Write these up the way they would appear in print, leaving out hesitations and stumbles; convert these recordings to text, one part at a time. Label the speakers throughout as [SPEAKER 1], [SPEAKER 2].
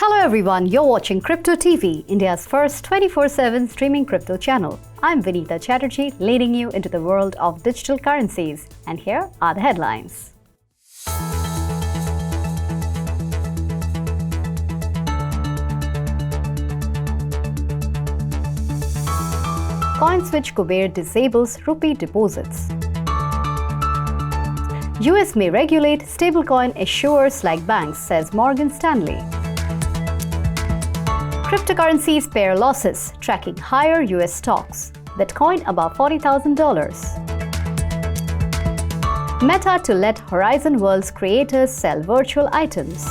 [SPEAKER 1] Hello everyone, you're watching cryptoTV, India's first 24/7 streaming crypto channel. I'm Vinita Chatterjee, leading you into the world of digital currencies. And here are the headlines. CoinSwitch Kuber disables Rupee deposits. US may regulate stablecoin issuers like banks, says Morgan Stanley. Cryptocurrencies Pare losses, tracking higher US stocks. Bitcoin above $40,000. Meta to let Horizon Worlds creators sell virtual items.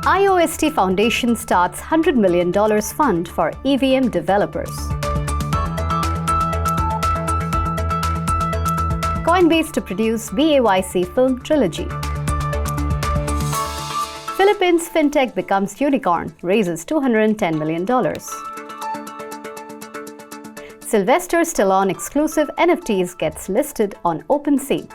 [SPEAKER 1] IOST Foundation starts $100 million fund for EVM developers. Coinbase to produce BAYC film Trilogy. Philippines Fintech becomes unicorn, raises $210 million. Sylvester Stallone exclusive NFTs gets listed on OpenSea.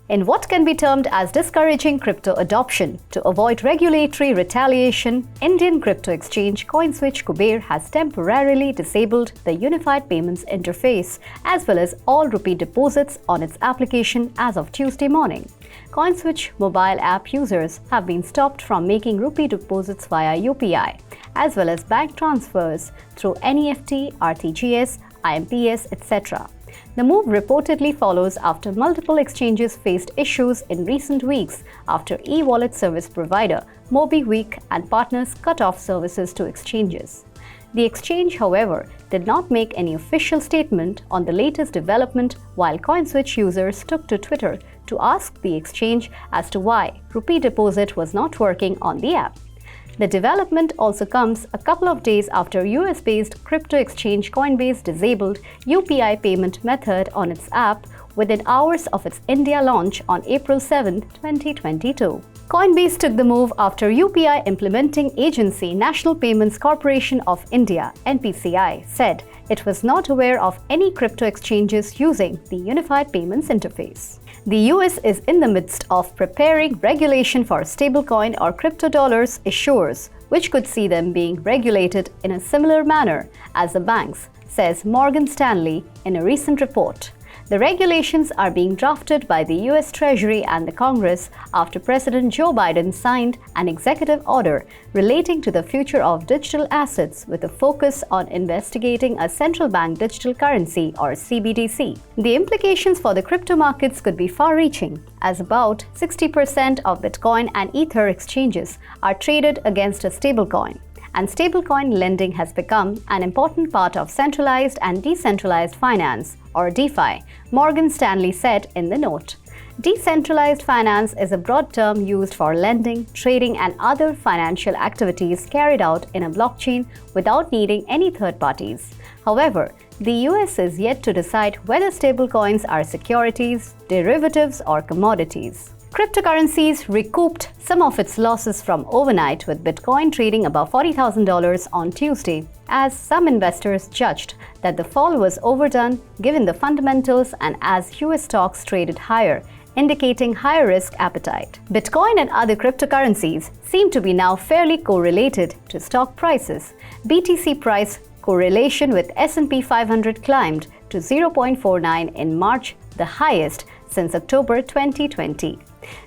[SPEAKER 1] In what can be termed as discouraging crypto adoption to avoid regulatory retaliation, Indian crypto exchange CoinSwitch Kuber has temporarily disabled the Unified Payments Interface as well as all Rupee deposits on its application as of Tuesday morning. CoinSwitch mobile app users have been stopped from making Rupee deposits via UPI, as well as bank transfers through NEFT, RTGS, IMPS, etc. The move reportedly follows after multiple exchanges faced issues in recent weeks after e-wallet service provider MobiWik and partners cut off services to exchanges. The exchange, however, did not make any official statement on the latest development, while CoinSwitch users took to Twitter to ask the exchange as to why Rupee deposit was not working on the app. The development also comes a couple of days after US-based crypto exchange Coinbase disabled UPI payment method on its app within hours of its India launch on April 7, 2022. Coinbase took the move after UPI implementing agency National Payments Corporation of India (NPCI) said it was not aware of any crypto exchanges using the Unified Payments Interface. The US is in the midst of preparing regulation for stablecoin or crypto dollars issuers, which could see them being regulated in a similar manner as the banks, says Morgan Stanley in a recent report. The regulations are being drafted by the US Treasury and the Congress after President Joe Biden signed an executive order relating to the future of digital assets with a focus on investigating a central bank digital currency or CBDC. The implications for the crypto markets could be far-reaching, as about 60% of Bitcoin and Ether exchanges are traded against a stablecoin. And stablecoin lending has become an important part of centralized and decentralized finance, or DeFi, Morgan Stanley said in the note. Decentralized finance is a broad term used for lending, trading, and other financial activities carried out in a blockchain without needing any third parties. However, the US is yet to decide whether stablecoins are securities, derivatives, or commodities. Cryptocurrencies recouped some of its losses from overnight, with Bitcoin trading above $40,000 on Tuesday, as some investors judged that the fall was overdone given the fundamentals and as US stocks traded higher, indicating higher risk appetite. Bitcoin and other cryptocurrencies seem to be now fairly correlated to stock prices. BTC price correlation with S&P 500 climbed to 0.49 in March, the highest since October 2020.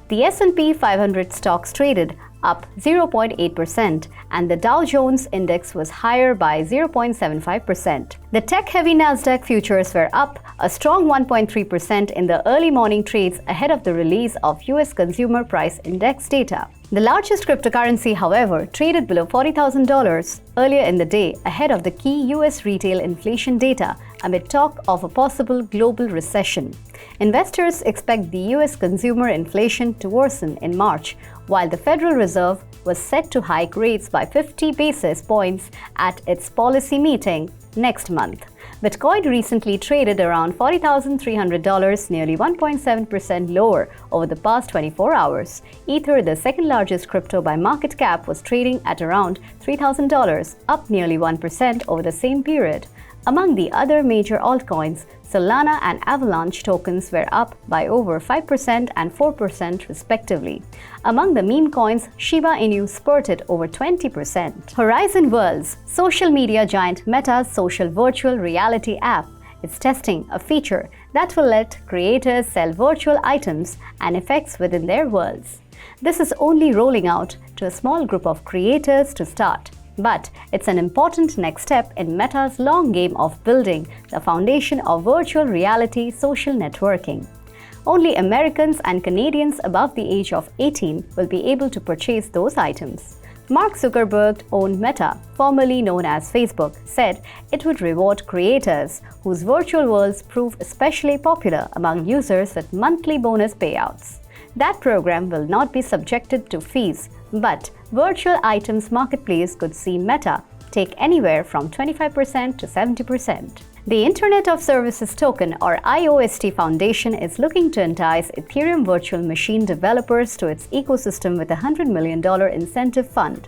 [SPEAKER 1] The S&P 500 stocks traded up 0.8% and the Dow Jones index was higher by 0.75%. The tech-heavy Nasdaq futures were up a strong 1.3% in the early morning trades ahead of the release of US Consumer Price Index data. The largest cryptocurrency, however, traded below $40,000 earlier in the day ahead of the key US retail inflation data amid talk of a possible global recession. Investors expect the US consumer inflation to worsen in March, while the Federal Reserve was set to hike rates by 50 basis points at its policy meeting next month. Bitcoin recently traded around $40,300, nearly 1.7% lower over the past 24 hours. Ether, the second largest crypto by market cap, was trading at around $3,000, up nearly 1% over the same period. Among the other major altcoins, Solana and Avalanche tokens were up by over 5% and 4% respectively. Among the meme coins, Shiba Inu spurted over 20%. Horizon Worlds, social media giant Meta's social virtual reality app, is testing a feature that will let creators sell virtual items and effects within their worlds. This is only rolling out to a small group of creators to start, but it's an important next step in Meta's long game of building the foundation of virtual reality social networking. Only Americans and Canadians above the age of 18 will be able to purchase those items. Mark Zuckerberg-owned Meta, formerly known as Facebook, said it would reward creators whose virtual worlds prove especially popular among users with monthly bonus payouts. That program will not be subjected to fees, but Virtual Items Marketplace could see Meta take anywhere from 25% to 70%. The Internet of Services Token or IOST Foundation is looking to entice Ethereum virtual machine developers to its ecosystem with a $100 million incentive fund.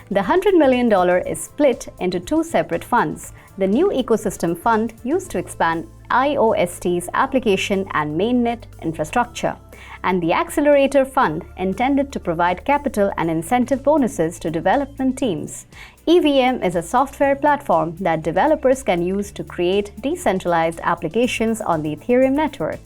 [SPEAKER 1] The $100 million is split into two separate funds. The new ecosystem fund used to expand IOST's application and mainnet infrastructure, and the Accelerator Fund intended to provide capital and incentive bonuses to development teams. EVM is a software platform that developers can use to create decentralized applications on the Ethereum network.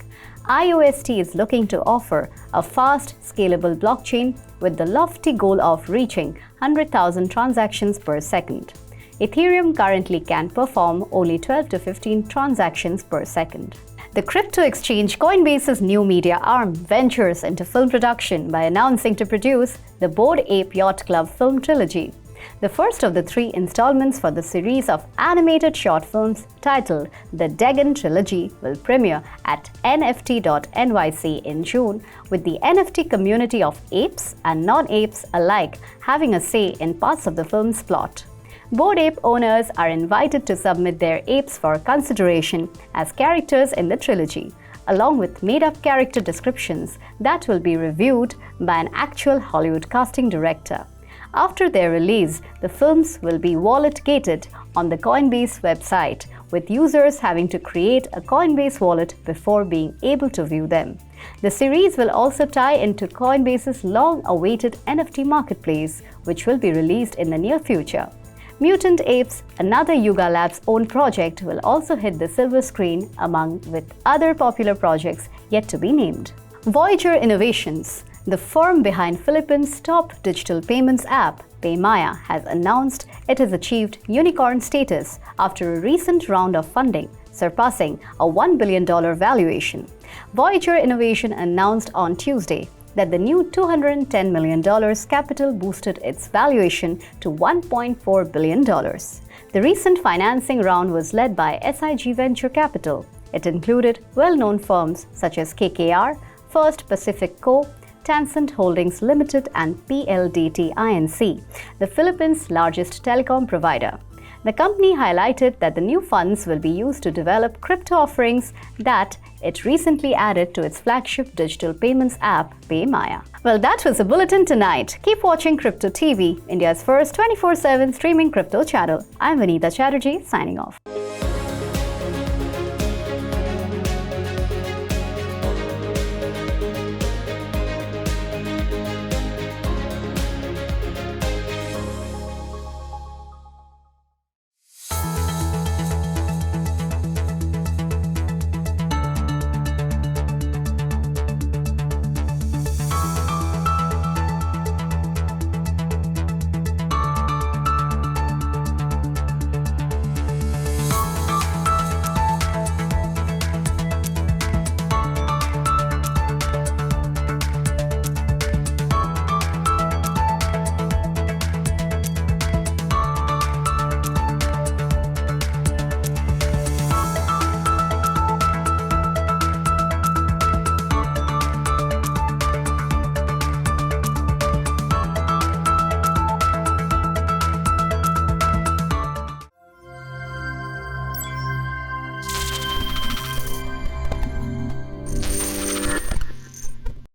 [SPEAKER 1] IOST is looking to offer a fast, scalable blockchain with the lofty goal of reaching 100,000 transactions per second. Ethereum currently can perform only 12 to 15 transactions per second. The crypto exchange Coinbase's new media arm ventures into film production by announcing to produce the Bored Ape Yacht Club film trilogy. The first of the 3 installments for the series of animated short films titled The Dagon Trilogy will premiere at NFT.nyc in June, with the NFT community of apes and non-apes alike having a say in parts of the film's plot. Bored Ape owners are invited to submit their apes for consideration as characters in the trilogy, along with made-up character descriptions that will be reviewed by an actual Hollywood casting director. After their release, the films will be wallet-gated on the Coinbase website, with users having to create a Coinbase wallet before being able to view them. The series will also tie into Coinbase's long-awaited NFT marketplace, which will be released in the near future. Mutant Apes, another Yuga Labs' own project, will also hit the silver screen along with other popular projects yet to be named. Voyager Innovations, the firm behind Philippines' top digital payments app, PayMaya, has announced it has achieved unicorn status after a recent round of funding, surpassing a $1 billion valuation. Voyager Innovation announced on Tuesday that the new $210 million capital boosted its valuation to $1.4 billion. The recent financing round was led by SIG Venture Capital. It included well-known firms such as KKR, First Pacific Co., Tencent Holdings Limited and PLDT Inc., the Philippines' largest telecom provider. The company highlighted that the new funds will be used to develop crypto offerings that it recently added to its flagship digital payments app, PayMaya. Well, that was a bulletin tonight. Keep watching cryptoTV, India's first 24/7 streaming crypto channel. I'm Vanita Chatterjee, signing off.